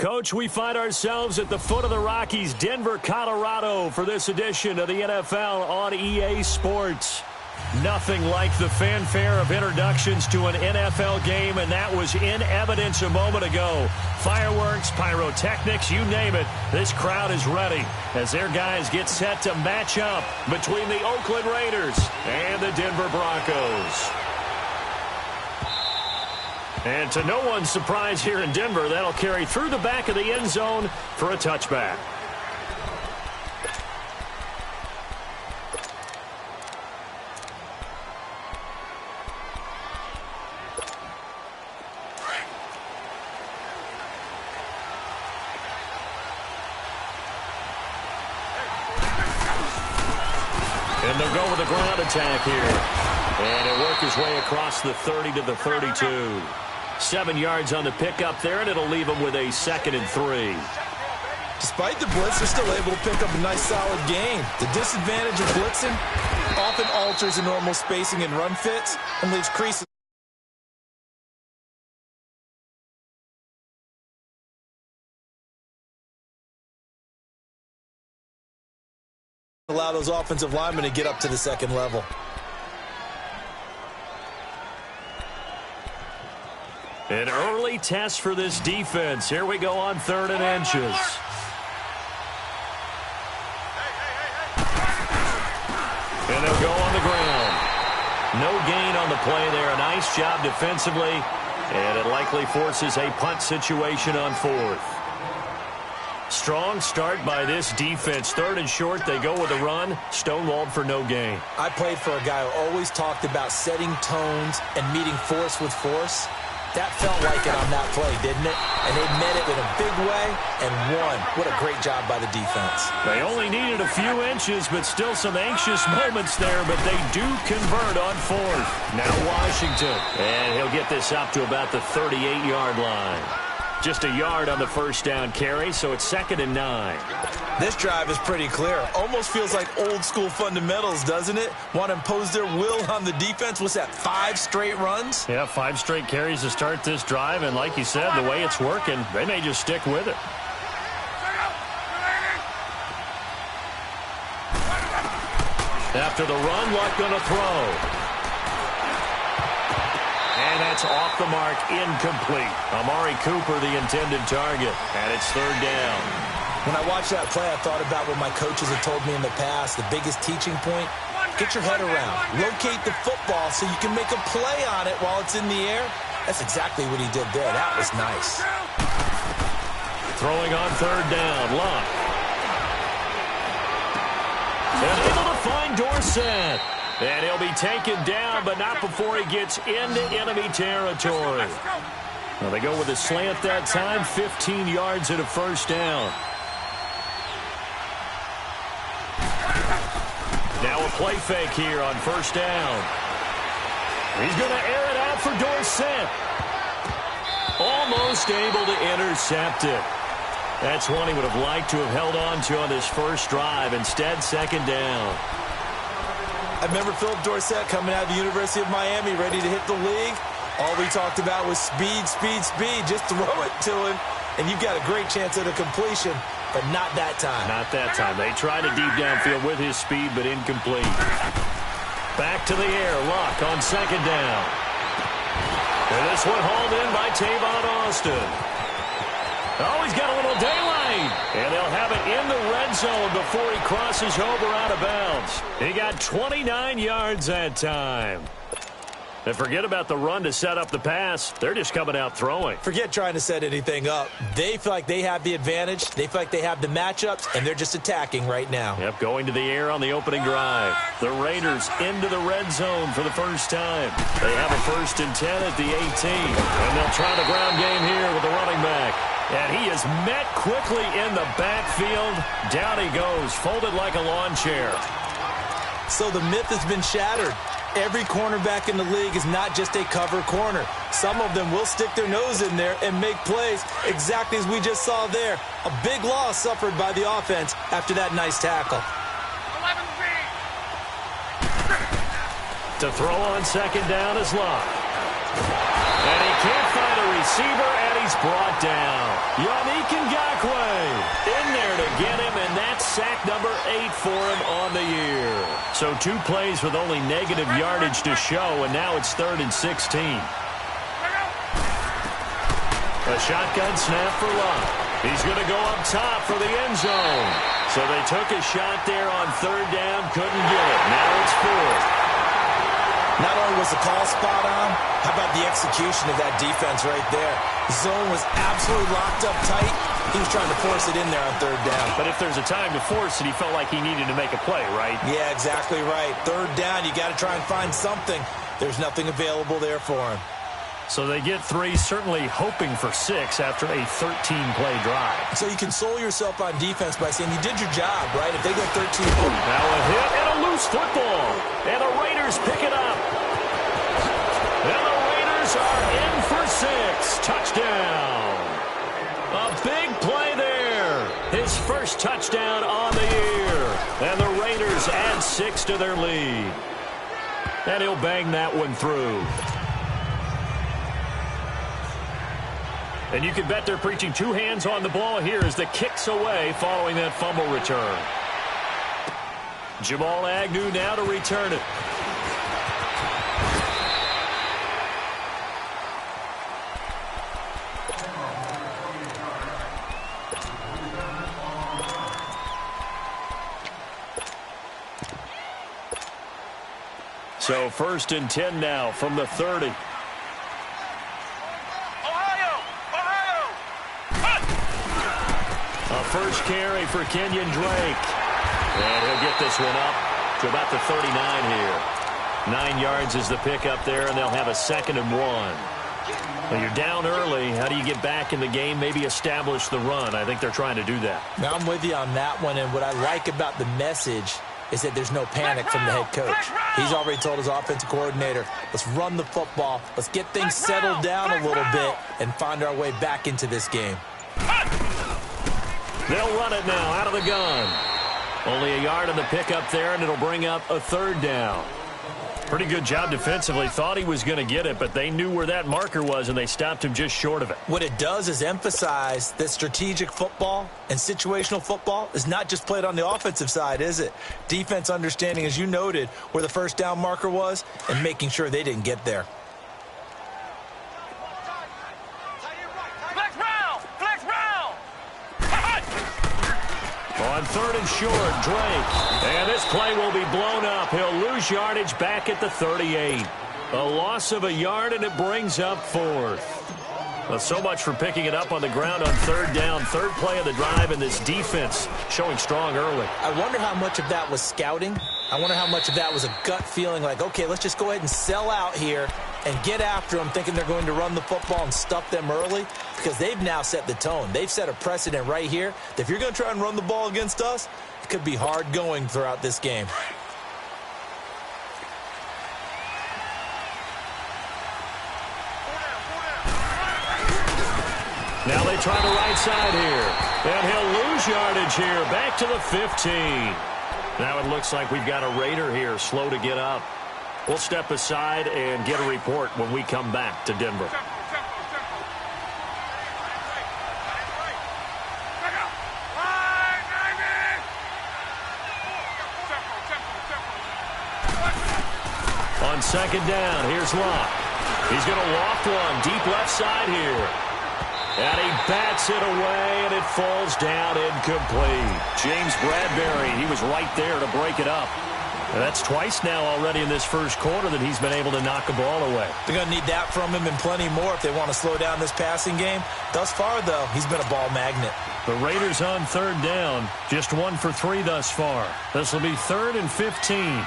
Coach, we find ourselves at the foot of the Rockies, Denver, Colorado, for this edition of the NFL on EA Sports. Nothing like the fanfare of introductions to an NFL game, and that was in evidence a moment ago. Fireworks, pyrotechnics, you name it. This crowd is ready as their guys get set to match up between the Oakland Raiders and the Denver Broncos. And to no one's surprise here in Denver, that'll carry through the back of the end zone for a touchback. And they'll go with a ground attack here. And it'll work his way across the 30 to the 32. 7 yards on the pickup there, and it'll leave them with a 2nd and 3. Despite the blitz, they're still able to pick up a nice solid gain. The disadvantage of blitzing often alters the normal spacing and run fits and leaves creases. Allow those offensive linemen to get up to the second level. An early test for this defense. Here we go on 3rd and inches. And they'll go on the ground. No gain on the play there. A nice job defensively. And it likely forces a punt situation on 4th. Strong start by this defense. 3rd and short, they go with a run. Stonewalled for no gain. I played for a guy who always talked about setting tones and meeting force with force. That felt like it on that play, didn't it? And they met it in a big way and won. What a great job by the defense. They only needed a few inches, but still some anxious moments there, but they do convert on 4th. Now Washington. And he'll get this up to about the 38-yard line. Just a yard on the first down carry, so it's 2nd and 9. This drive is pretty clear. Almost feels like old-school fundamentals, doesn't it? Want to impose their will on the defense. What's that, 5 straight runs? Yeah, 5 straight carries to start this drive, and like you said, the way it's working, they may just stick with it. After the run, Luck going to throw. And that's off the mark, incomplete. Amari Cooper, the intended target, and it's 3rd down. When I watched that play, I thought about what my coaches have told me in the past. The biggest teaching point, get your head around. Locate the football so you can make a play on it while it's in the air. That's exactly what he did there. That was nice. Throwing on 3rd down, Luck. And able to find Dorsett. And he'll be taken down, but not before he gets into enemy territory. Well, they go with a slant that time, 15 yards and a 1st down. Now a play fake here on 1st down. He's going to air it out for Dorsett. Almost able to intercept it. That's one he would have liked to have held on to on this first drive. Instead, 2nd down. I remember Philip Dorsett coming out of the University of Miami, ready to hit the league. All we talked about was speed, speed, speed. Just throw it to him, and you've got a great chance at a completion, but not that time. Not that time. They tried a deep downfield with his speed, but incomplete. Back to the air. Luck on 2nd down. And this one hauled in by Tavon Austin. Oh, he's got a little daylight. And they'll have it in the red zone before he crosses over out of bounds. He got 29 yards that time. And forget about the run to set up the pass. They're just coming out throwing. Forget trying to set anything up. They feel like they have the advantage. They feel like they have the matchups, and they're just attacking right now. Yep, going to the air on the opening drive. The Raiders into the red zone for the first time. They have a 1st and 10 at the 18. And they'll try the ground game here with the running back. And he is met quickly in the backfield. Down he goes, folded like a lawn chair. So the myth has been shattered. Every cornerback in the league is not just a cover corner. Some of them will stick their nose in there and make plays exactly as we just saw there. A big loss suffered by the offense after that nice tackle. To throw on 2nd down is Luck. And he can't find a receiver, and he's brought down. Yannick Ngakoue in there to get him, and that's sack number 8 for him on the year. So 2 plays with only negative yardage to show, and now it's 3rd and 16. A shotgun snap for Love. He's going to go up top for the end zone. So they took a shot there on 3rd down, couldn't get it. Now it's 4th. Not only was the call spot on, how about the execution of that defense right there? The zone was absolutely locked up tight. He was trying to force it in there on 3rd down. But if there's a time to force it, he felt like he needed to make a play, right? Yeah, exactly right. 3rd down, you got to try and find something. There's nothing available there for him. So they get 3, certainly hoping for 6 after a 13-play drive. So you console yourself on defense by saying you did your job, right? If they go 13. Now a hit and a loose football. And the Raiders pick it up. And the Raiders are in for 6. Touchdown. A big play there. His first touchdown on the year. And the Raiders add 6 to their lead. And he'll bang that one through. And you can bet they're preaching 2 hands on the ball here as the kick's away following that fumble return. Jamal Agnew now to return it. So 1st and 10 now from the 30. First carry for Kenyon Drake. And he'll get this one up to about the 39 here. 9 yards is the pickup there, and they'll have a 2nd and 1. Well, you're down early. How do you get back in the game? Maybe establish the run. I think they're trying to do that. Now, I'm with you on that one, and what I like about the message is that there's no panic from the head coach. He's already told his offensive coordinator, let's run the football, let's get things settled down a little bit, and find our way back into this game. They'll run it now out of the gun. Only a yard on the pickup there, and it'll bring up a 3rd down. Pretty good job defensively. Thought he was going to get it, but they knew where that marker was, and they stopped him just short of it. What it does is emphasize that strategic football and situational football is not just played on the offensive side, is it? Defense understanding, as you noted, where the 1st down marker was and making sure they didn't get there. On 3rd and short, Drake. And this play will be blown up. He'll lose yardage back at the 38. A loss of a yard, and it brings up 4th. Well, so much for picking it up on the ground on 3rd down. 3rd play of the drive, and this defense showing strong early. I wonder how much of that was scouting. I wonder how much of that was a gut feeling like, okay, let's just go ahead and sell out here and get after them, thinking they're going to run the football and stuff them early, because they've now set the tone. They've set a precedent right here that if you're going to try and run the ball against us, it could be hard going throughout this game. Now they try the right side here. And he'll lose yardage here. Back to the 15. Now it looks like we've got a Raider here slow to get up. We'll step aside and get a report when we come back to Denver. On 2nd down, here's Locke. He's going to loft one deep left side here. And he bats it away, and it falls down incomplete. James Bradbury, he was right there to break it up. And that's twice now already in this first quarter that he's been able to knock a ball away. They're going to need that from him and plenty more if they want to slow down this passing game. Thus far, though, he's been a ball magnet. The Raiders on 3rd down, just 1 for 3 thus far. This will be 3rd and 15.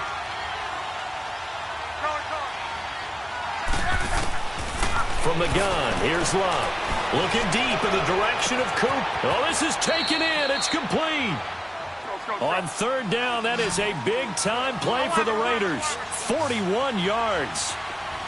From the gun, here's Love. Looking deep in the direction of Coop. Oh, this is taken in. It's complete. On 3rd down, that is a big-time play for the Raiders. 41 yards.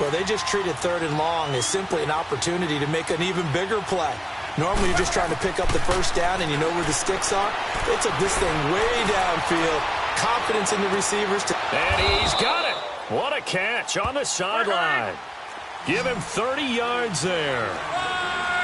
Well, they just treated 3rd and long as simply an opportunity to make an even bigger play. Normally, you're just trying to pick up the 1st down, and you know where the sticks are. They took this thing way downfield. Confidence in the receivers. And he's got it. What a catch on the sideline. Give him 30 yards there.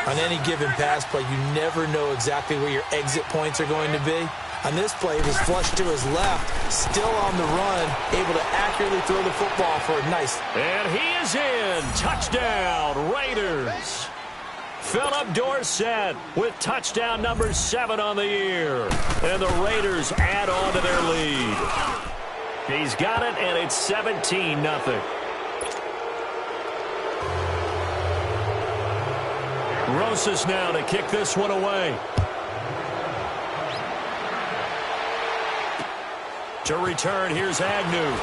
On any given pass play, you never know exactly where your exit points are going to be. On this play, it was flushed to his left, still on the run, able to accurately throw the football for a nice. And he is in. Touchdown, Raiders. Philip Dorsett with touchdown number 7 on the year. And the Raiders add on to their lead. He's got it, and it's 17-0. Rosas now to kick this one away. To return, here's Agnew.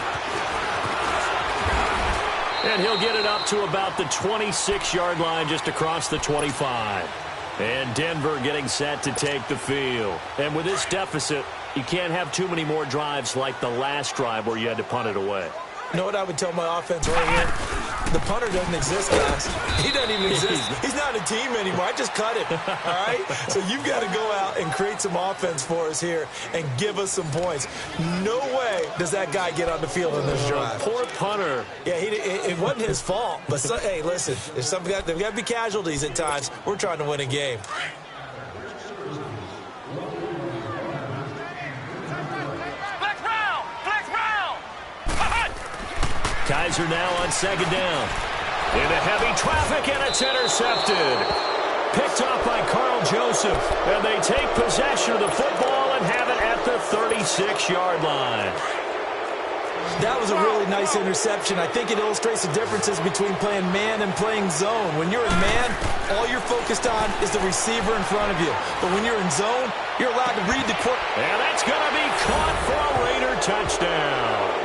And he'll get it up to about the 26-yard line, just across the 25. And Denver getting set to take the field. And with this deficit, you can't have too many more drives like the last drive where you had to punt it away. You know what I would tell my offense right here? The punter doesn't exist, guys. He doesn't even exist. He's not a team anymore. I just cut him, all right? So you've got to go out and create some offense for us here and give us some points. No way does that guy get on the field in this drive. Poor punter. Yeah, it wasn't his fault. But, hey, listen, there's got to be casualties at times. We're trying to win a game. Kaiser now on second down. Into heavy traffic, and it's intercepted. Picked off by Carl Joseph. And they take possession of the football and have it at the 36-yard line. That was a really nice interception. I think it illustrates the differences between playing man and playing zone. When you're in man, all you're focused on is the receiver in front of you. But when you're in zone, you're allowed to read the court. And that's going to be caught for a Raider touchdown.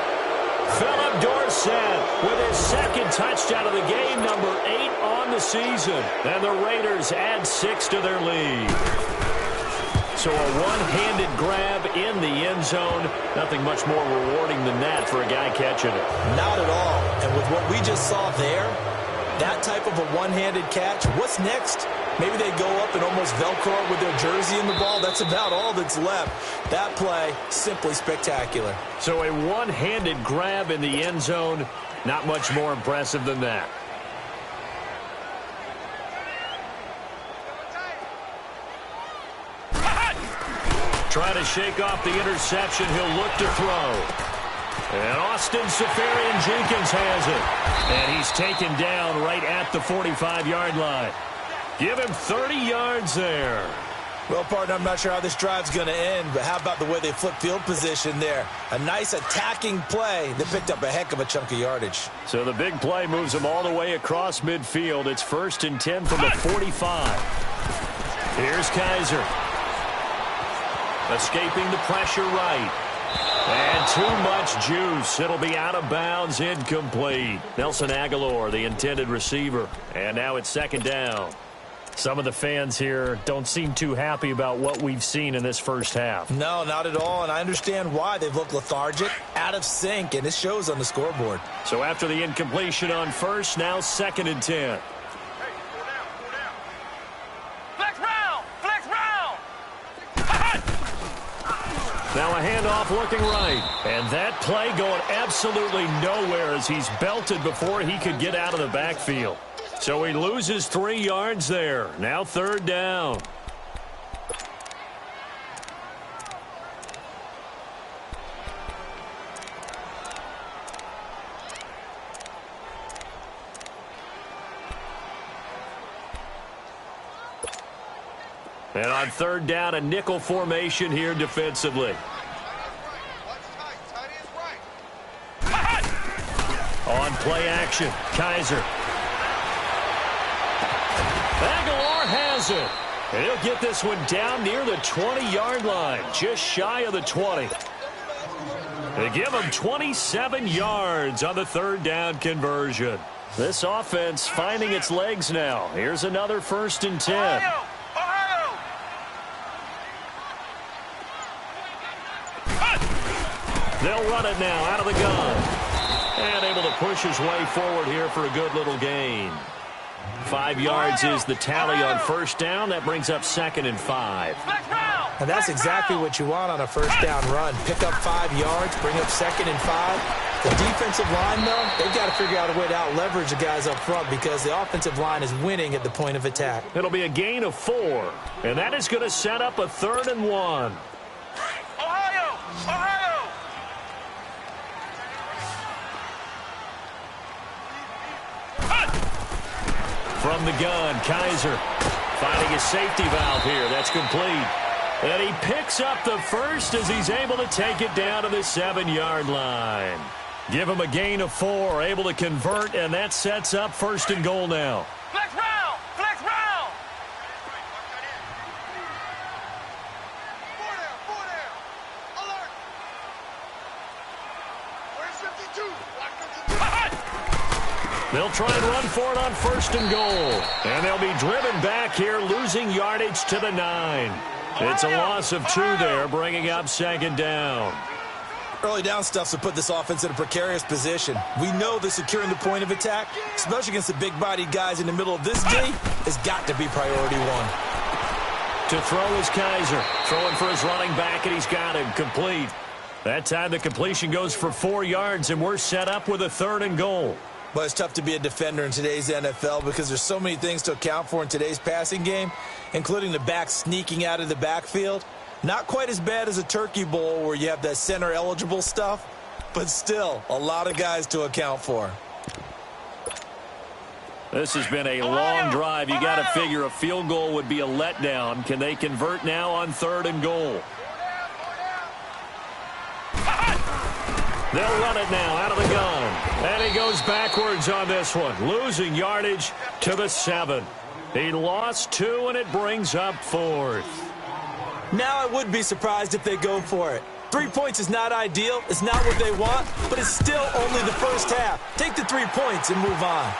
Philip Dorsett with his second touchdown of the game, number 8 on the season. And the Raiders add 6 to their lead. So a one-handed grab in the end zone. Nothing much more rewarding than that for a guy catching it. Not at all. And with what we just saw there, that type of a one-handed catch, what's next? Maybe they go up and almost Velcro with their jersey in the ball. That's about all that's left. That play, simply spectacular. So a one-handed grab in the end zone, not much more impressive than that. Trying to shake off the interception. He'll look to throw. And Austin Safarian-Jenkins has it. And he's taken down right at the 45-yard line. Give him 30 yards there. Well, partner, I'm not sure how this drive's going to end, but how about the way they flip field position there? A nice attacking play that picked up a heck of a chunk of yardage. So the big play moves them all the way across midfield. It's 1st and 10 from the 45. Here's Kaiser. Escaping the pressure right. And too much juice. It'll be out of bounds, incomplete. Nelson Aguilar, the intended receiver. And now it's 2nd down. Some of the fans here don't seem too happy about what we've seen in this first half. No, not at all, and I understand why. They've looked lethargic, out of sync, and it shows on the scoreboard. So after the incompletion on first, now 2nd and 10. Now a handoff looking right. And that play going absolutely nowhere as he's belted before he could get out of the backfield. So he loses 3 yards there. Now 3rd down. And on 3rd down, a nickel formation here defensively. On play action, Kaiser. Aguilar has it. And he'll get this one down near the 20-yard line, just shy of the 20. They give him 27 yards on the 3rd down conversion. This offense finding its legs now. Here's another 1st and 10. They'll run it now out of the gun. And able to push his way forward here for a good little gain. 5 yards is the tally on 1st down. That brings up 2nd and 5. And that's exactly what you want on a 1st down run. Pick up 5 yards, bring up 2nd and 5. The defensive line, though, they've got to figure out a way to out-leverage the guys up front because the offensive line is winning at the point of attack. It'll be a gain of 4, and that is going to set up a 3rd and 1. Ohio! Ohio! From the gun, Kaiser finding a safety valve here. That's complete. And he picks up the first as he's able to take it down to the 7-yard line. Give him a gain of 4, able to convert, and that sets up 1st and goal now. Flex round! Flex round! 4 down! Alert! Where's 52? Watch 52. They'll try and run for it on 1st and goal. And they'll be driven back here, losing yardage to the 9. It's a loss of 2 there, bringing up 2nd down. Early down stuff to put this offense in a precarious position. We know that securing the point of attack, especially against the big-bodied guys in the middle of this D, has got to be priority 1. To throw is Kaiser. Throwing for his running back, and he's got him complete. That time the completion goes for 4 yards, and we're set up with a 3rd and goal. But it's tough to be a defender in today's NFL because there's so many things to account for in today's passing game, including the back sneaking out of the backfield. Not quite as bad as a turkey bowl where you have that center-eligible stuff, but still a lot of guys to account for. This has been a long drive. You got to figure a field goal would be a letdown. Can they convert now on 3rd and goal? They'll run it now out of the gun. And he goes backwards on this one, losing yardage to the 7. He lost 2, and it brings up 4th. Now I would be surprised if they go for it. 3 points is not ideal. It's not what they want, but it's still only the first half. Take the 3 points and move on.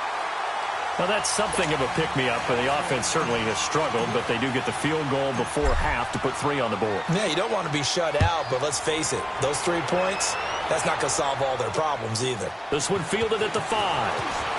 Well, that's something of a pick-me-up, and the offense certainly has struggled, but they do get the field goal before half to put 3 on the board. Yeah, you don't want to be shut out, but let's face it, those 3 points, that's not going to solve all their problems either. This one fielded at the 5.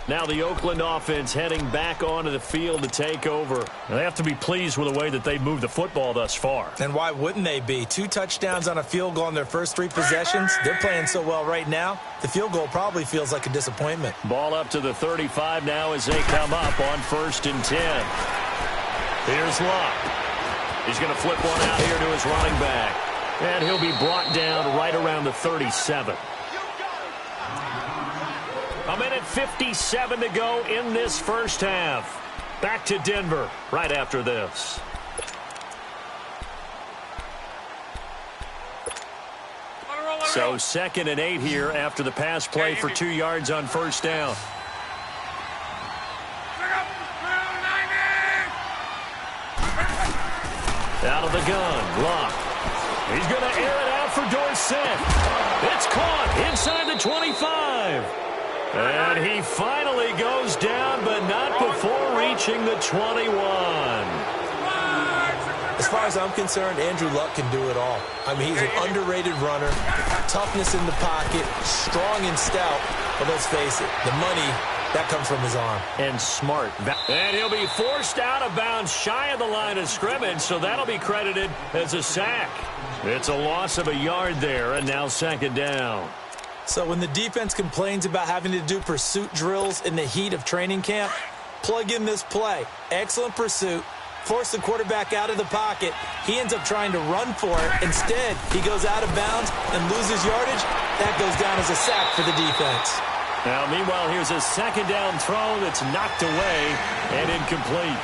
Now the Oakland offense heading back onto the field to take over. They have to be pleased with the way that they've moved the football thus far. And why wouldn't they be? 2 touchdowns on a field goal in their first 3 possessions. They're playing so well right now, the field goal probably feels like a disappointment. Ball up to the 35 now as they come up on 1st and 10. Here's Luck. He's going to flip one out here to his running back. And he'll be brought down right around the 37. A minute 57 to go in this first half. Back to Denver right after this. So 2nd and 8 here after the pass play for 2 yards on 1st down. Out of the gun, Luck. He's going to air it out for Dorsett. It's caught inside the 25. And he finally goes down, but not before reaching the 21. As far as I'm concerned, Andrew Luck can do it all. I mean, he's an underrated runner, toughness in the pocket, strong and stout. But let's face it, the money, that comes from his arm. And smart. And he'll be forced out of bounds shy of the line of scrimmage, so that'll be credited as a sack. It's a loss of a yard there, and now 2nd down. So when the defense complains about having to do pursuit drills in the heat of training camp, plug in this play. Excellent pursuit. Force the quarterback out of the pocket. He ends up trying to run for it. Instead, he goes out of bounds and loses yardage. That goes down as a sack for the defense. Now, meanwhile, here's a 2nd down throw that's knocked away and incomplete.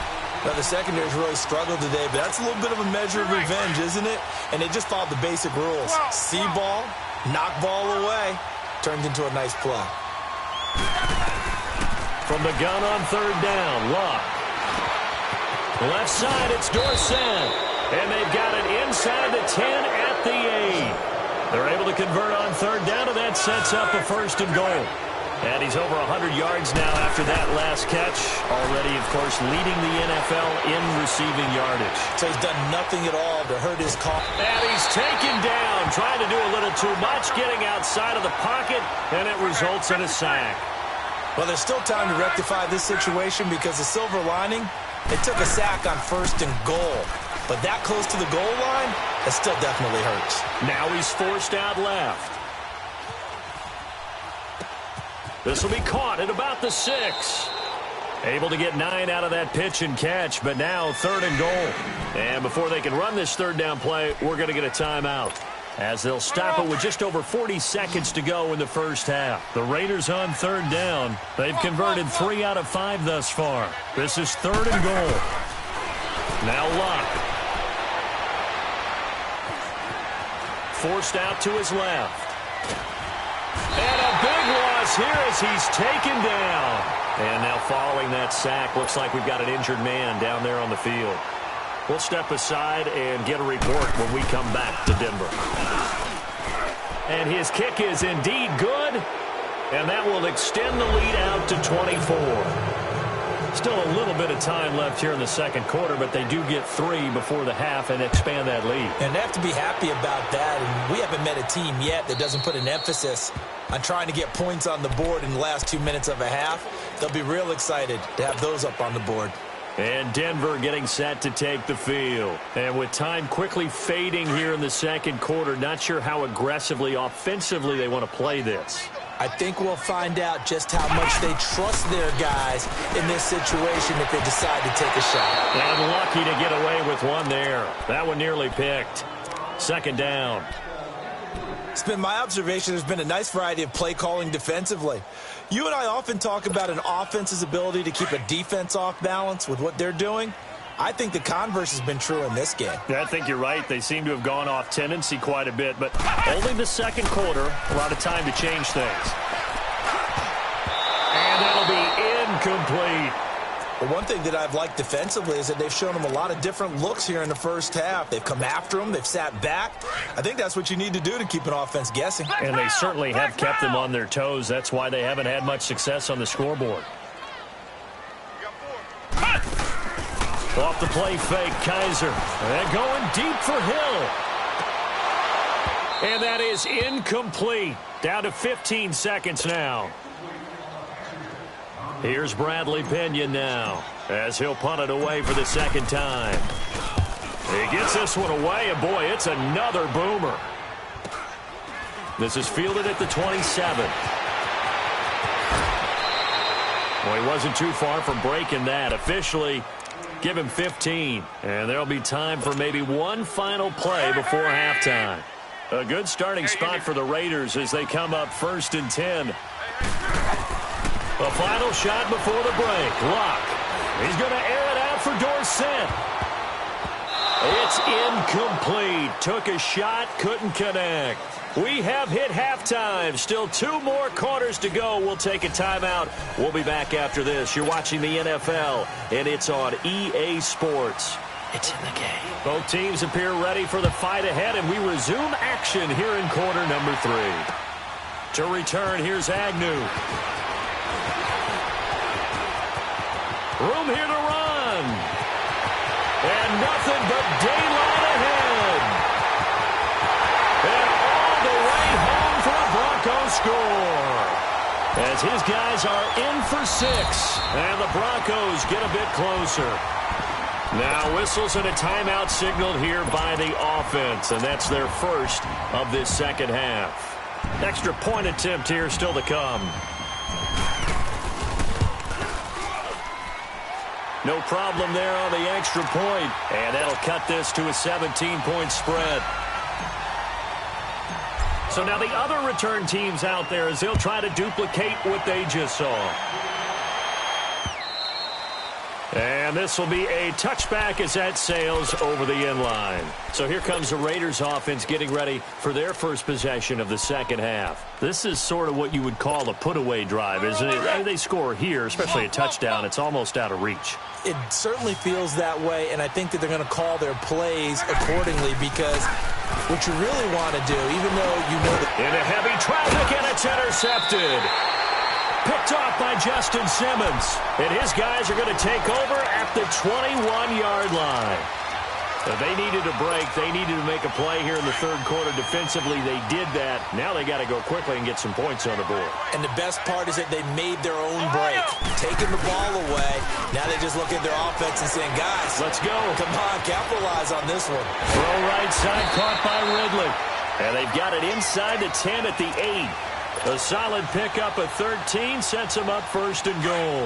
Now, the secondary's really struggled today, but that's a little bit of a measure of revenge, isn't it? And they just followed the basic rules. See ball, knock ball away. Turned into a nice play. From the gun on 3rd down, Luck. Left side, it's Dorsett. And they've got it inside the 10 at the 8. They're able to convert on 3rd down, and that sets up a 1st and goal. And he's over 100 yards now after that last catch. Already, of course, leading the NFL in receiving yardage. So he's done nothing at all to hurt his cause. And he's taken down, trying to do a little too much, getting outside of the pocket, and it results in a sack. Well, there's still time to rectify this situation because the silver lining, they took a sack on 1st and goal. But that close to the goal line, that still definitely hurts. Now he's forced out left. This will be caught at about the 6. Able to get 9 out of that pitch and catch, but now 3rd and goal. And before they can run this 3rd down play, we're going to get a timeout, as they'll stop it with just over 40 seconds to go in the first half. The Raiders on 3rd down. They've converted 3 out of 5 thus far. This is 3rd and goal. Now Locke. Forced out to his left. And a big loss here as he's taken down. And now following that sack, looks like we've got an injured man down there on the field. We'll step aside and get a report when we come back to Denver. And his kick is indeed good, and that will extend the lead out to 24. Still a little bit of time left here in the 2nd quarter, but they do get 3 before the half and expand that lead. And they have to be happy about that, and we haven't met a team yet that doesn't put an emphasis on trying to get points on the board in the last 2 minutes of a half. They'll be real excited to have those up on the board. And Denver getting set to take the field. And with time quickly fading here in the 2nd quarter, not sure how aggressively, offensively they want to play this. I think we'll find out just how much they trust their guys in this situation if they decide to take a shot. And lucky to get away with one there. That one nearly picked. 2nd down. It's been my observation there's been a nice variety of play calling defensively. You and I often talk about an offense's ability to keep a defense off balance with what they're doing. I think the converse has been true in this game. Yeah, I think you're right. They seem to have gone off tendency quite a bit, but only the 2nd quarter, a lot of time to change things. And that'll be incomplete. The one thing that I've liked defensively is that they've shown them a lot of different looks here in the first half. They've come after them. They've sat back. I think that's what you need to do to keep an offense guessing. And they certainly have kept them on their toes. That's why they haven't had much success on the scoreboard. Off the play fake, Kaiser. And going deep for Hill. And that is incomplete. Down to 15 seconds now. Here's Bradley Pinion now, as he'll punt it away for the 2nd time. He gets this one away, and boy, it's another boomer. This is fielded at the 27. Well, he wasn't too far from breaking that. Officially, give him 15, and there'll be time for maybe one final play before halftime. A good starting spot for the Raiders as they come up 1st and 10. The final shot before the break. Locke. He's going to air it out for Dorsett. It's incomplete. Took a shot, couldn't connect. We have hit halftime. Still 2 more quarters to go. We'll take a timeout. We'll be back after this. You're watching the NFL, and it's on EA Sports. It's in the game. Both teams appear ready for the fight ahead, and we resume action here in quarter number 3. To return, here's Agnew. Room here to run. And nothing but daylight ahead. And all the way home for a Broncos score. As his guys are in for 6. And the Broncos get a bit closer. Now whistles and a timeout signaled here by the offense. And that's their first of this 2nd half. Extra point attempt here still to come. No problem there on the extra point. And that'll cut this to a 17-point spread. So now the other return teams out there as they'll try to duplicate what they just saw. And this will be a touchback as that sails over the end line. So here comes the Raiders offense getting ready for their first possession of the 2nd half. This is sort of what you would call a put-away drive, isn't it? They score here, especially a touchdown. It's almost out of reach. It certainly feels that way, and I think that they're going to call their plays accordingly because what you really want to do, even though you know that... Into heavy traffic, and it's intercepted. Picked off by Justin Simmons. And his guys are going to take over at the 21-yard line. They needed a break. They needed to make a play here in the third quarter. Defensively, they did that. Now they got to go quickly and get some points on the board. And the best part is that they made their own break. Taking the ball away. Now they just look at their offense and saying, guys, let's go. Come on, capitalize on this one. Throw right side caught by Ridley. And they've got it inside the 10 at the 8. A solid pickup of 13 sets them up first and goal.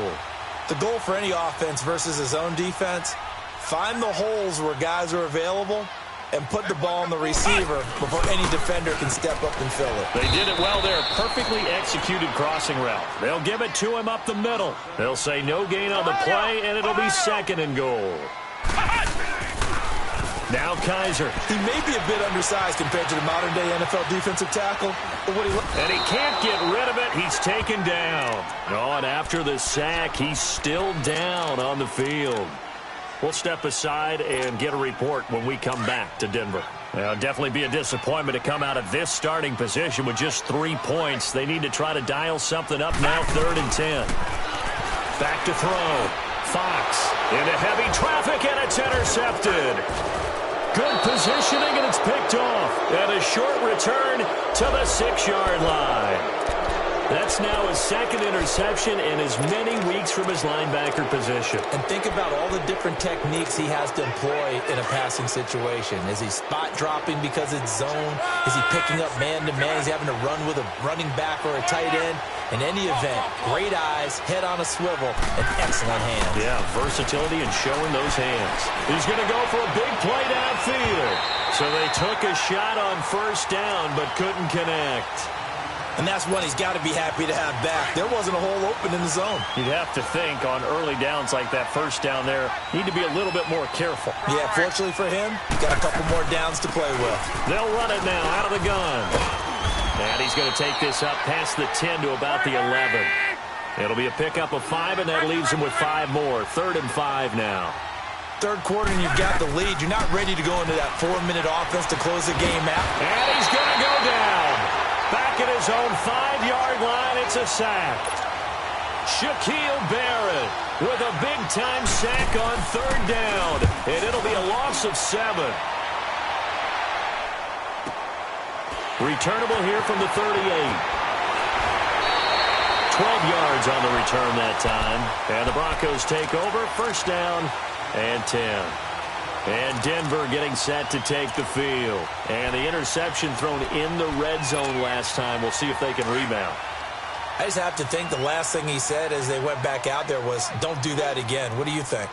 The goal for any offense versus his own defense, find the holes where guys are available and put the ball on the receiver before any defender can step up and fill it. They did it well there. Perfectly executed crossing route. They'll give it to him up the middle. They'll say no gain on the play, and it'll be second and goal. Now Kaiser. He may be a bit undersized compared to the modern-day NFL defensive tackle. And he can't get rid of it. He's taken down. Oh, and after the sack, he's still down on the field. We'll step aside and get a report when we come back to Denver. Definitely be a disappointment to come out of this starting position with just 3 points. They need to try to dial something up now, 3rd and 10. Back to throw. Fox into heavy traffic, and it's intercepted. Good positioning, and it's picked off. And a short return to the 6-yard line. That's now his second interception in as many weeks from his linebacker position. And think about all the different techniques he has to employ in a passing situation. Is he spot dropping because it's zone? Is he picking up man-to-man? Is he having to run with a running back or a tight end? In any event, great eyes, head on a swivel, and excellent hands. Yeah, versatility and showing those hands. He's going to go for a big play downfield. So they took a shot on first down but couldn't connect. And that's one he's got to be happy to have back. There wasn't a hole open in the zone. You'd have to think on early downs like that first down there, need to be a little bit more careful. Yeah, fortunately for him, got a couple more downs to play with. They'll run it now out of the gun. And he's going to take this up past the 10 to about the 11. It'll be a pickup of 5, and that leaves him with 5 more. 3rd and 5 now. Third quarter, and you've got the lead. You're not ready to go into that 4-minute offense to close the game out. And he's going to go down. Back at his own 5-yard line, it's a sack. Shaquille Barrett with a big-time sack on 3rd down. And it'll be a loss of 7. Returnable here from the 38. 12 yards on the return that time. And the Broncos take over. First down and 10. And Denver getting set to take the field. And the interception thrown in the red zone last time. We'll see if they can rebound. I just have to think the last thing he said as they went back out there was, don't do that again. What do you think?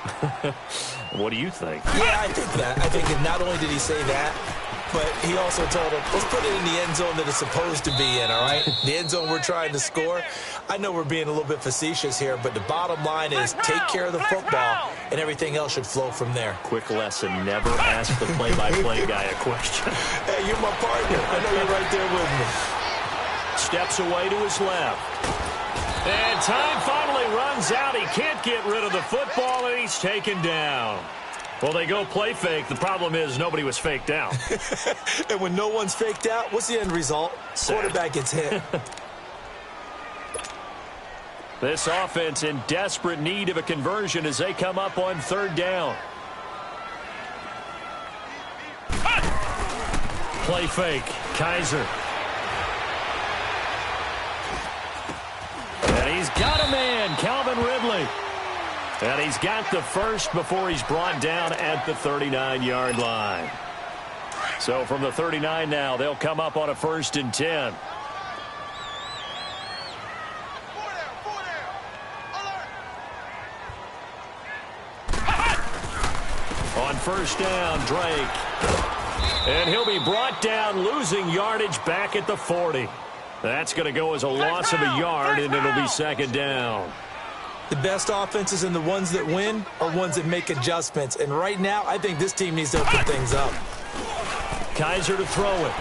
What do you think? Yeah, I think that. I think that not only did he say that, but he also told him, let's put it in the end zone that it's supposed to be in, all right? The end zone we're trying to score. I know we're being a little bit facetious here, but the bottom line is take care of the football, and everything else should flow from there. Quick lesson, never ask the play-by-play guy a question. Hey, you're my partner. I know you're right there with me. Steps away to his left. And time finally runs out. He can't get rid of the football, and he's taken down. Well, they go play fake. The problem is nobody was faked out. And when no one's faked out, what's the end result? Quarterback gets hit. This offense in desperate need of a conversion as they come up on 3rd down. Play fake. Kaiser. And he's got a man, Calvin Ridley. And he's got the first before he's brought down at the 39-yard line. So from the 39 now, they'll come up on a 1st and 10. On first down, Drake. And he'll be brought down, losing yardage back at the 40. That's going to go as a loss of a yard, and it'll be 2nd down. The best offenses and the ones that win are ones that make adjustments. And right now, I think this team needs to open things up. Kaiser to throw it.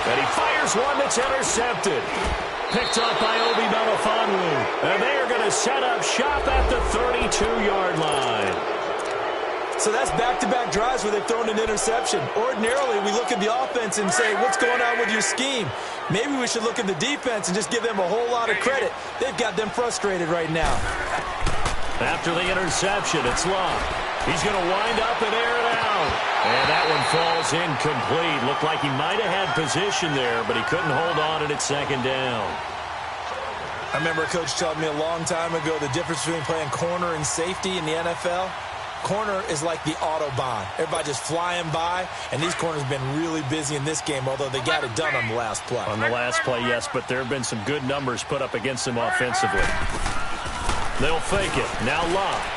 And he fires one that's intercepted. Picked up by Obi Melifonwu. And they are going to set up shop at the 32-yard line. So that's back-to-back drives where they've thrown an interception. Ordinarily, we look at the offense and say, what's going on with your scheme? Maybe we should look at the defense and just give them a whole lot of credit. They've got them frustrated right now. After the interception, it's Love. He's going to wind up and air it out. And that one falls incomplete. Looked like he might have had position there, but he couldn't hold on and it's second down. I remember a coach telling me a long time ago the difference between playing corner and safety in the NFL. Corner is like the Autobahn. Everybody just flying by, and these corners have been really busy in this game, although they got it done on the last play. On the last play, yes, but there have been some good numbers put up against them offensively. They'll fake it. Now Locke.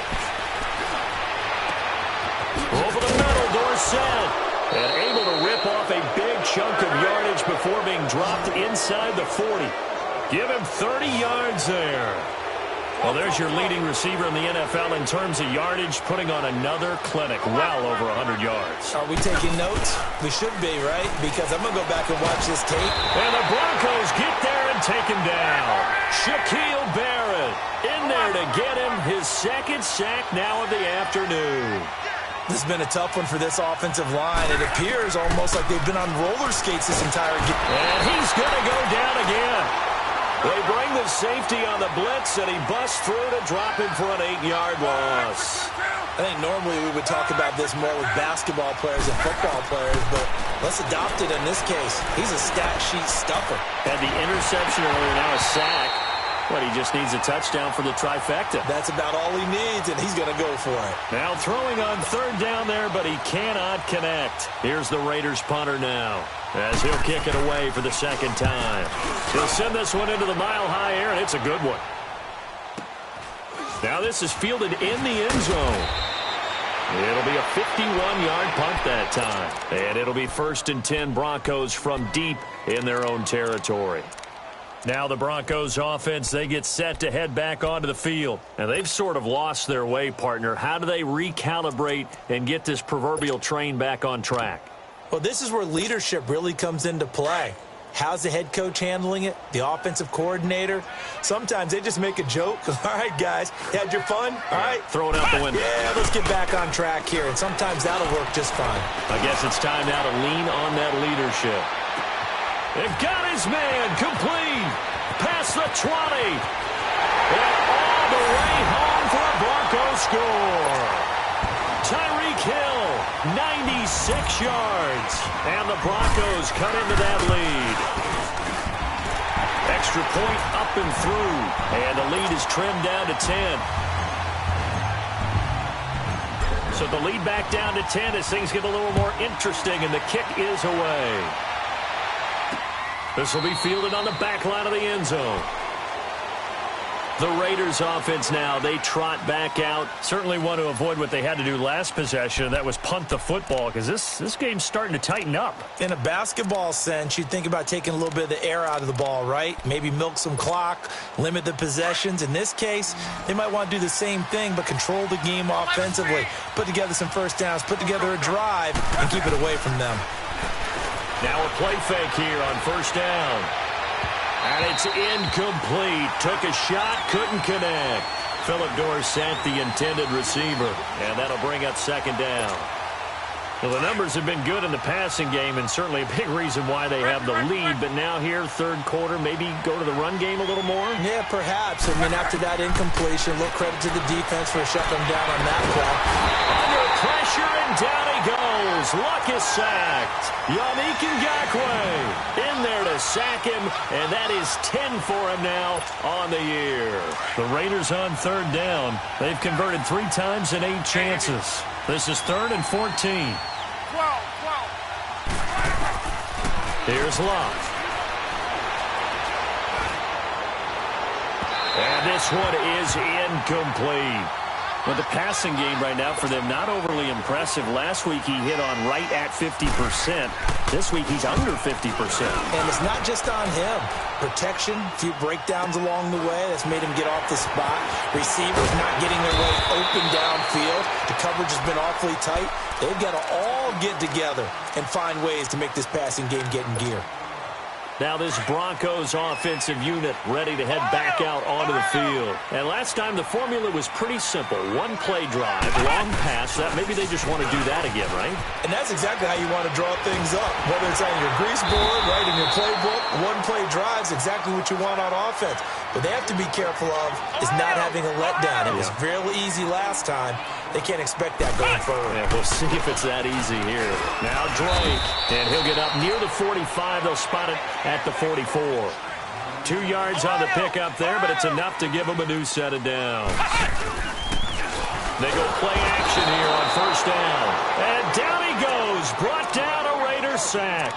Over the middle, Dorsett. And able to rip off a big chunk of yardage before being dropped inside the 40. Give him 30 yards there. Well, there's your leading receiver in the NFL in terms of yardage, putting on another clinic, well over 100 yards. Are we taking notes? We should be, right? Because I'm going to go back and watch this tape. And the Broncos get there and take him down. Shaquille Barrett in there to get him his second sack now of the afternoon. This has been a tough one for this offensive line. It appears almost like they've been on roller skates this entire game. And he's going to go down again. They bring the safety on the blitz, and he busts through to drop him for an 8-yard loss. I think normally we would talk about this more with basketball players and football players, but let's adopt it in this case. He's a stat sheet stuffer. Had the interception earlier, now a sack. But he just needs a touchdown for the trifecta. That's about all he needs, and he's going to go for it. Now throwing on third down there, but he cannot connect. Here's the Raiders punter now, as he'll kick it away for the second time. He'll send this one into the mile-high air, and it's a good one. Now this is fielded in the end zone. It'll be a 51-yard punt that time. And it'll be 1st and 10 Broncos from deep in their own territory. Now the Broncos offense, they get set to head back onto the field. And they've sort of lost their way, partner. How do they recalibrate and get this proverbial train back on track? Well, this is where leadership really comes into play. How's the head coach handling it? The offensive coordinator? Sometimes they just make a joke. All right, guys, you had your fun? All right. Throw it out the window. Yeah, let's get back on track here. And sometimes that'll work just fine. I guess it's time now to lean on that leadership. They've got his man complete. Past the 20. And all the way home for a Broncos score. Tyreek Hill, 96 yards. And the Broncos cut into that lead. Extra point up and through. And the lead is trimmed down to 10. So the lead back down to 10 as things get a little more interesting, and the kick is away. This will be fielded on the back line of the end zone. The Raiders offense now, they trot back out. Certainly want to avoid what they had to do last possession, that was punt the football, because this game's starting to tighten up. In a basketball sense, you think about taking a little bit of the air out of the ball, right? Maybe milk some clock, limit the possessions. In this case, they might want to do the same thing, but control the game offensively. Put together some first downs, put together a drive, and keep it away from them. Now a play fake here on first down. And it's incomplete. Took a shot, couldn't connect. Philip Dorsett, the intended receiver. And that'll bring up second down. Well, the numbers have been good in the passing game, and certainly a big reason why they have the lead. But now here, third quarter, maybe go to the run game a little more? Yeah, perhaps. I mean, after that incompletion, a little credit to the defense for shutting them down on that play. Under pressure, and down he goes. Luck is sacked. Yannick Ngakoue in there to sack him, and that is 10 for him now on the year. The Raiders on third down. They've converted 3 times in 8 chances. This is 3rd and 14. Here's Locke. And this one is incomplete. Well, the passing game right now for them, not overly impressive. Last week he hit on right at 50%. This week he's under 50%. And it's not just on him. Protection, a few breakdowns along the way. That's made him get off the spot. Receivers not getting their way open downfield. The coverage has been awfully tight. They've got to all get together and find ways to make this passing game get in gear. Now this Broncos offensive unit ready to head back out onto the field. And last time the formula was pretty simple. 1 play drive, long pass. That maybe they just want to do that again, right? And that's exactly how you want to draw things up. Whether it's on your grease board, right, in your playbook, 1 play drive is exactly what you want on offense. What they have to be careful of is not having a letdown. It was real easy last time. They can't expect that going forward. Yeah, we'll see if it's that easy here. Now Drake, and he'll get up near the 45. They'll spot it at the 44. 2 yards on the pickup there, but it's enough to give them a new set of downs. They go play action here on first down. And down he goes. Brought down a Raider sack.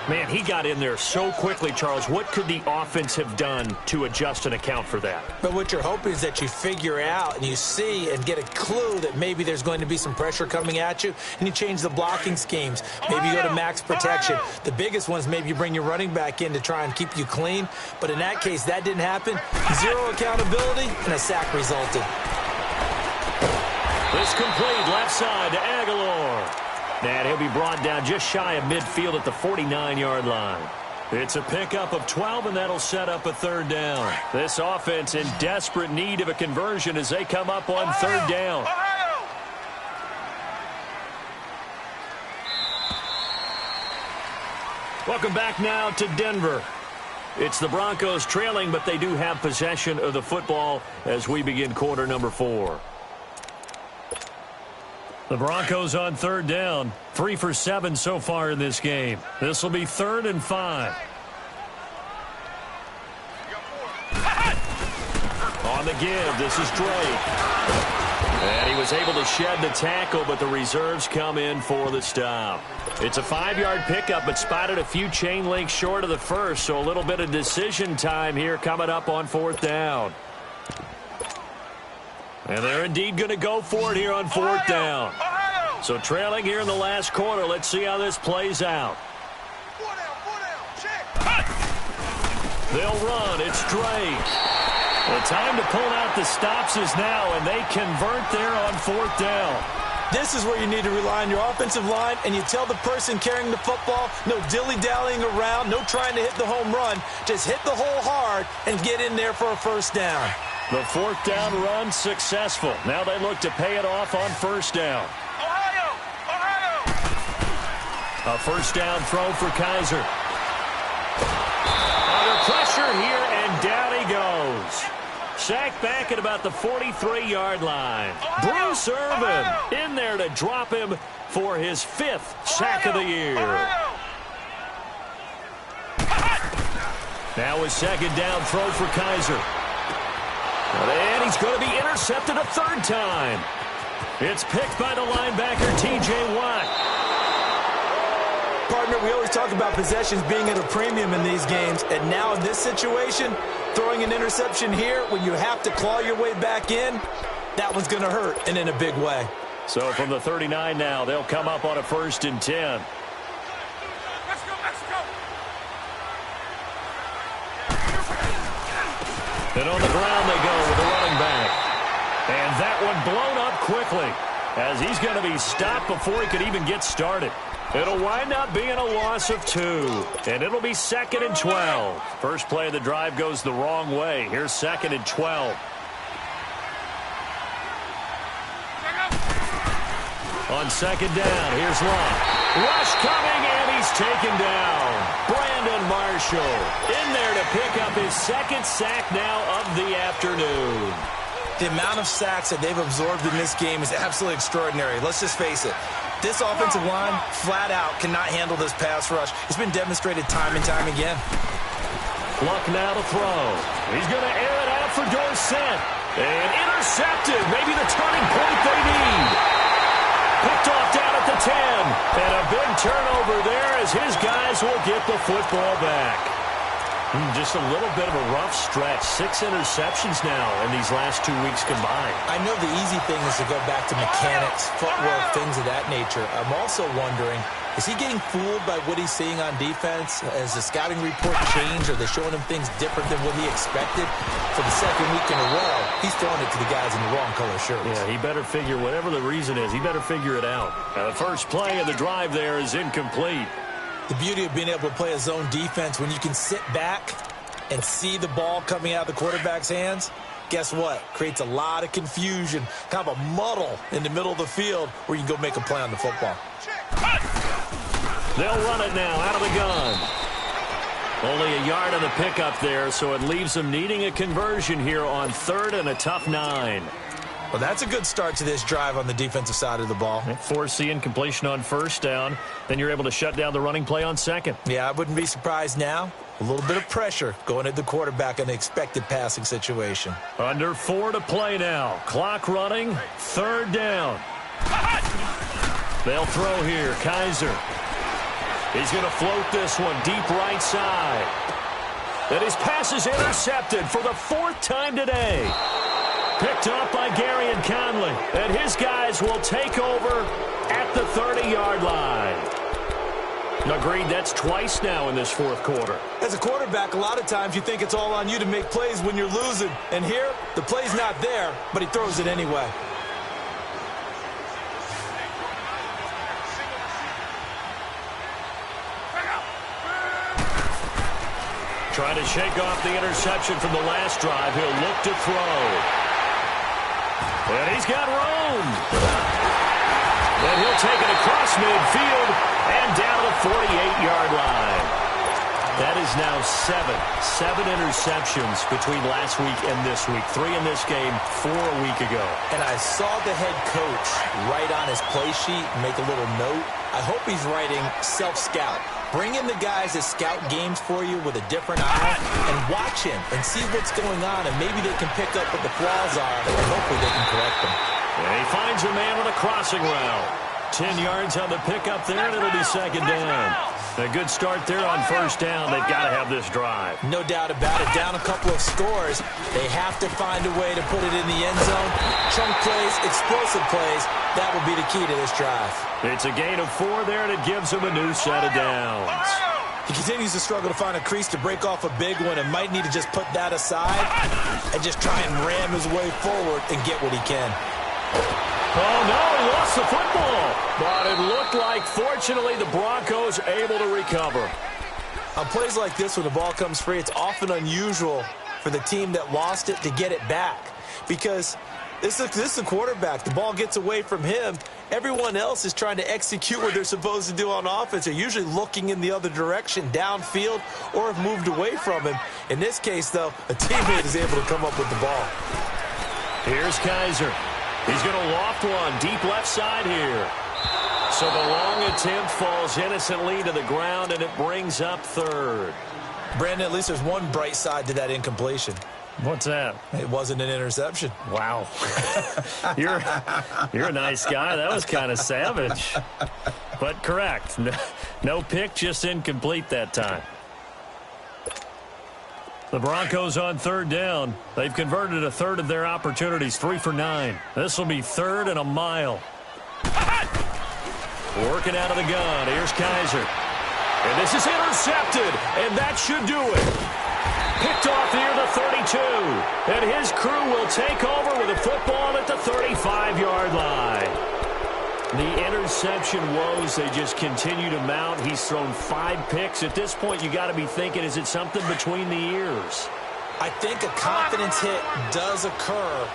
Man, he got in there so quickly, Charles. What could the offense have done to adjust and account for that? But what you're hoping is that you figure out and you see and get a clue that maybe there's going to be some pressure coming at you, and you change the blocking schemes. Maybe you go to max protection. The biggest one is maybe you bring your running back in to try and keep you clean. But in that case, that didn't happen. Zero accountability, and a sack resulted. This complete left side to Aguilar. And he'll be brought down just shy of midfield at the 49-yard line. It's a pickup of 12, and that'll set up a third down. This offense in desperate need of a conversion as they come up on third down. Welcome back now to Denver. It's the Broncos trailing, but they do have possession of the football as we begin quarter number 4. The Broncos on third down, 3 for 7 so far in this game. This will be 3rd and 5. On the give, this is Drake. And he was able to shed the tackle, but the reserves come in for the stop. It's a 5-yard pickup, but spotted a few chain links short of the first, so a little bit of decision time here coming up on 4th down. And they're indeed going to go for it here on 4th down. So trailing here in the last quarter. Let's see how this plays out. They'll run. It's Drake. The time to pull out the stops is now, and they convert there on 4th down. This is where you need to rely on your offensive line, and you tell the person carrying the football, no dilly-dallying around, no trying to hit the home run. Just hit the hole hard and get in there for a first down. The 4th down run successful. Now they look to pay it off on first down. A first down throw for Kaiser. Under pressure here, and down he goes. Sacked back at about the 43-yard line. Bruce Irvin in there to drop him for his 5th sack of the year. Now a second down throw for Kaiser. And he's going to be intercepted a 3rd time. It's picked by the linebacker, T.J. Watt. Partner, we always talk about possessions being at a premium in these games, and now in this situation, throwing an interception here when you have to claw your way back in, that one's going to hurt, and in a big way. So from the 39 now, they'll come up on a 1st and 10. And on the ground they go with the running back. And that one blown up quickly as he's going to be stopped before he could even get started. It'll wind up being a loss of 2. And it'll be 2nd and 12. First play of the drive goes the wrong way. Here's 2nd and 12. On second down, here's Locke. Rush coming, and he's taken down. Brandon Marshall in there to pick up his 2nd sack now of the afternoon. The amount of sacks that they've absorbed in this game is absolutely extraordinary. Let's just face it. This offensive line, flat out, cannot handle this pass rush. It's been demonstrated time and time again. Luck now to throw. He's going to air it out for Dorsett. And intercepted. Maybe the turning point they need. Picked off down at the 10. And a big turnover there as his guys will get the football back. Just a little bit of a rough stretch. 6 interceptions now in these last 2 weeks combined. I know the easy thing is to go back to mechanics, footwork, things of that nature. I'm also wondering, is he getting fooled by what he's seeing on defense? Has the scouting report changed? Are they showing him things different than what he expected? For the 2nd week in a row, he's throwing it to the guys in the wrong color shirts. Yeah, he better figure, whatever the reason is, he better figure it out. The first play of the drive there is incomplete. The beauty of being able to play a zone defense when you can sit back and see the ball coming out of the quarterback's hands, guess what? Creates a lot of confusion, kind of a muddle in the middle of the field where you can go make a play on the football. They'll run it now out of the gun. Only a yard on the pickup there, so it leaves them needing a conversion here on 3rd and a tough 9. Well, that's a good start to this drive on the defensive side of the ball. Force the incompletion on 1st down. Then you're able to shut down the running play on 2nd. Yeah, I wouldn't be surprised now. A little bit of pressure going at the quarterback in an expected passing situation. Under 4 to play now. Clock running. 3rd down. They'll throw here. Kaiser. He's going to float this one deep right side. And his pass is intercepted for the 4th time today. Picked up by Gary and Conley. And his guys will take over at the 30-yard line. Agreed, that's twice now in this 4th quarter. As a quarterback, a lot of times you think it's all on you to make plays when you're losing. And here, the play's not there, but he throws it anyway. Trying to shake off the interception from the last drive. He'll look to throw. And he's got room. And he'll take it across midfield and down to the 48-yard line. That is now 7 interceptions between last week and this week. 3 in this game, 4 a week ago. And I saw the head coach write on his play sheet and make a little note. I hope he's writing self-scout. Bring in the guys that scout games for you with a different eye and watch him and see what's going on, and maybe they can pick up what the flaws are, and hopefully they can correct them. And he finds a man on a crossing route. 10 yards on the pickup there, and it'll be 2nd down. A good start there on 1st down. They've got to have this drive. No doubt about it. Down a couple of scores. They have to find a way to put it in the end zone. Chunk plays, explosive plays. That will be the key to this drive. It's a gain of 4 there, and it gives him a new set of downs. He continues to struggle to find a crease to break off a big one and might need to just put that aside and just try and ram his way forward and get what he can. Oh, no, he lost the football. But it looked like, fortunately, the Broncos able to recover. On plays like this, when the ball comes free, it's often unusual for the team that lost it to get it back. Because this is a quarterback. The ball gets away from him. Everyone else is trying to execute what they're supposed to do on offense. They're usually looking in the other direction, downfield, or have moved away from him. In this case, though, a teammate is able to come up with the ball. Here's Kaiser. He's going to loft one deep left side here. So the long attempt falls innocently to the ground, and it brings up 3rd. Brandon, at least there's one bright side to that incompletion. What's that? It wasn't an interception. Wow. You're a nice guy. That was kind of savage. But correct. No pick, just incomplete that time. The Broncos on 3rd down. They've converted a 1/3 of their opportunities, 3 for 9. This will be 3rd and a mile. Working out of the gun. Here's Kaiser. And this is intercepted, and that should do it. Picked off near the 32. And his crew will take over with a football at the 35-yard line. The interception woes, they just continue to mount. He's thrown 5 picks. At this point, you got to be thinking, is it something between the ears? I think a confidence hit does occur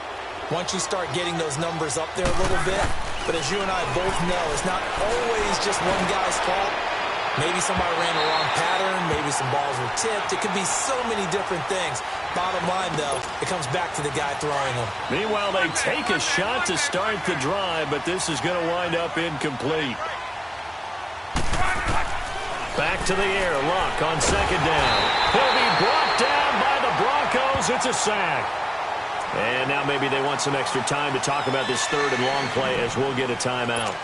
once you start getting those numbers up there a little bit. But as you and I both know, it's not always just one guy's fault. Maybe somebody ran the wrong pattern. Maybe some balls were tipped. It could be so many different things. Bottom line, though, it comes back to the guy throwing them. Meanwhile, they take a shot to start the drive, but this is going to wind up incomplete. Back to the air. Luck on 2nd down. He'll be brought down by the Broncos. It's a sack. And now maybe they want some extra time to talk about this 3rd and long play as we'll get a timeout.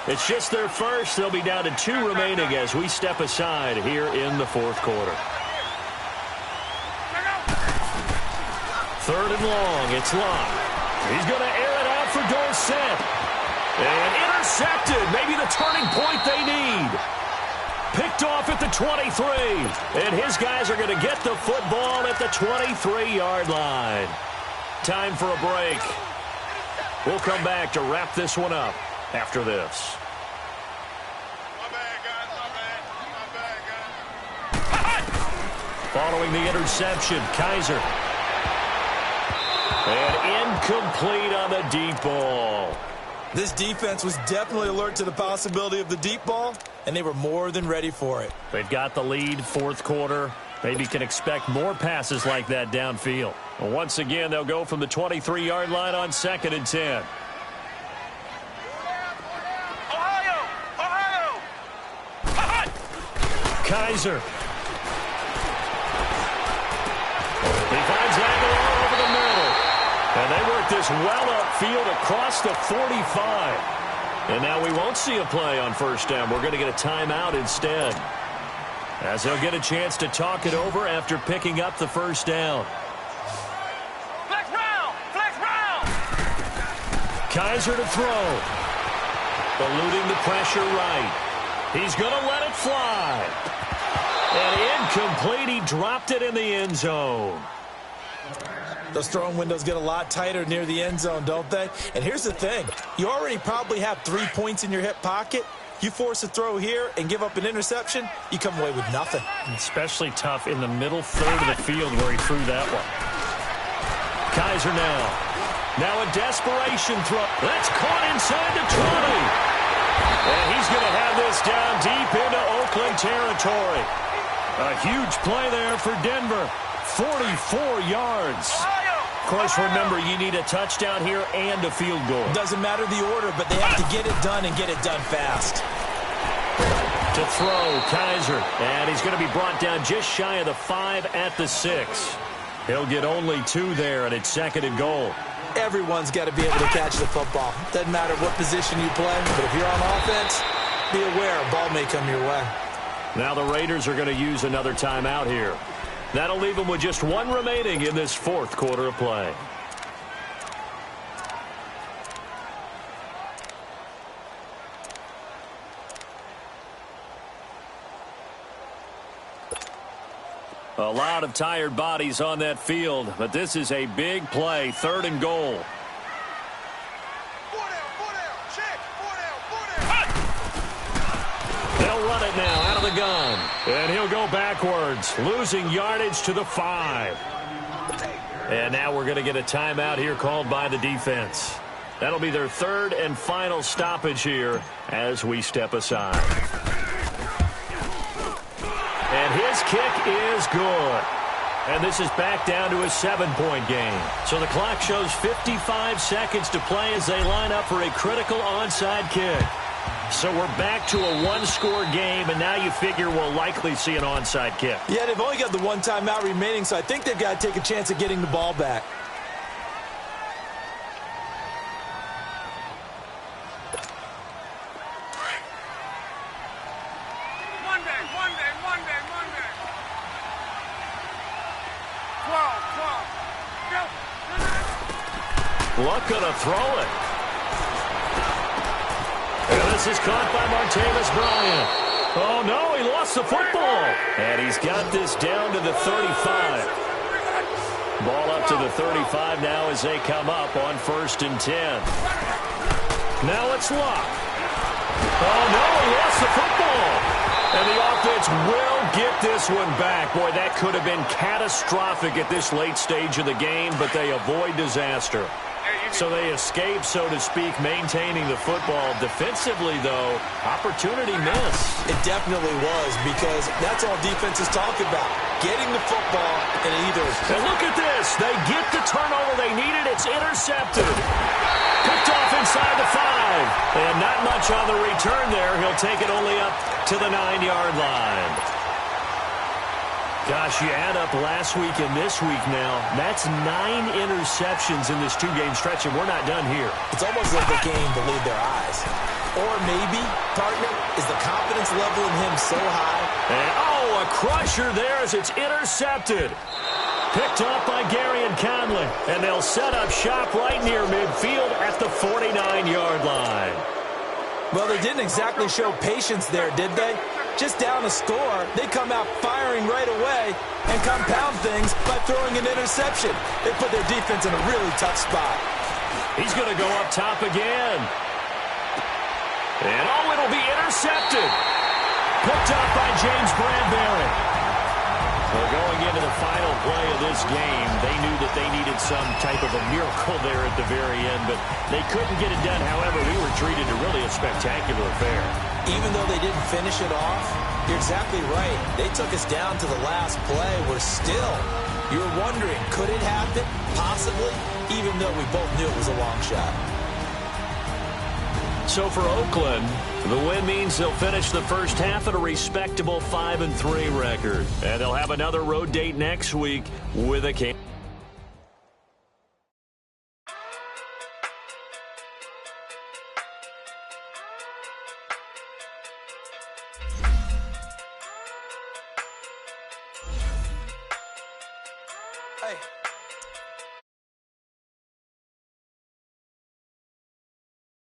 It's just their first. They'll be down to 2 remaining as we step aside here in the 4th quarter. 3rd and long. It's Luck. He's going to air it out for Dorsett. And intercepted. Maybe the turning point they need. Picked off at the 23. And his guys are going to get the football at the 23-yard line. Time for a break. We'll come back to wrap this one up after this. Following the interception, Kaiser. And incomplete on the deep ball. This defense was definitely alert to the possibility of the deep ball, and they were more than ready for it. They've got the lead, fourth quarter. Maybe can expect more passes like that downfield. Well, once again, they'll go from the 23-yard line on 2nd and 10. Ohio! Kaiser. He finds Aguilar over the middle. And they work this well upfield across the 45. And now we won't see a play on first down. We're going to get a timeout instead, as they'll get a chance to talk it over after picking up the first down. Flex round! Flex round! Kaiser to throw. Eluding the pressure right. He's going to let it fly. And incomplete. He dropped it in the end zone. Those throwing windows get a lot tighter near the end zone, don't they? And here's the thing. You already probably have 3 points in your hip pocket. You force a throw here and give up an interception, you come away with nothing. Especially tough in the middle third of the field where he threw that one. Kaiser now a desperation throw. That's caught inside the 20. And he's going to have this down deep into Oakland territory. A huge play there for Denver. 44 yards. Of course, remember, you need a touchdown here and a field goal. Doesn't matter the order, but they have to get it done and get it done fast. To throw, Kaiser. And he's going to be brought down just shy of the 5 at the 6. He'll get only 2 there, and it's 2nd and goal. Everyone's got to be able to catch the football. Doesn't matter what position you play, but if you're on offense, be aware a ball may come your way. Now the Raiders are going to use another timeout here. That'll leave them with just 1 remaining in this fourth quarter of play. A lot of tired bodies on that field, but this is a big play, 3rd and goal. 4 down, check, 4 down. They'll run it now out of the gun. And he'll go backwards, losing yardage to the 5. And now we're going to get a timeout here called by the defense. That'll be their 3rd and final stoppage here as we step aside. And his kick is good. And this is back down to a 7-point game. So the clock shows 55 seconds to play as they line up for a critical onside kick. So we're back to a 1-score game, and now you figure we'll likely see an onside kick. Yeah, they've only got the 1 timeout remaining, so I think they've got to take a chance at getting the ball back. Monday. 12. Luck gonna throw it. And this is caught by Martavis Bryant. Oh, no, he lost the football. And he's got this down to the 35. Ball up to the 35 now as they come up on 1st and 10. Now it's Luck. Oh, no, he lost the football. And the offense will get this one back. Boy, that could have been catastrophic at this late stage of the game, but they avoid disaster. So they escape, so to speak, maintaining the football. Defensively, though, opportunity missed. It definitely was, because that's all defenses talk about, getting the football and either. And look at this. They get the turnover they needed. It's intercepted. Picked off inside the 5. And not much on the return there. He'll take it only up to the 9-yard line. Gosh, you add up last week and this week now, that's 9 interceptions in this 2-game stretch, and we're not done here. It's almost like the game believed their eyes. Or maybe, partner, is the confidence level in him so high? And, oh, a crusher there as it's intercepted. Picked up by Gary and Conley, and they'll set up shop right near midfield at the 49-yard line. Well, they didn't exactly show patience there, did they? Just down a score, they come out firing right away and compound things by throwing an interception. They put their defense in a really tough spot. He's going to go up top again. And, oh, it'll be intercepted. Picked up by James Bradbury. Well, going into the final play of this game, they knew that they needed some type of a miracle there at the very end, but they couldn't get it done. However, we were treated to really a spectacular affair. Even though they didn't finish it off, you're exactly right. They took us down to the last play. We're still, you're wondering, could it happen? Possibly, even though we both knew it was a long shot. So for Oakland, the win means they'll finish the first half at a respectable 5-3 record. And they'll have another road date next week with a game. Hey.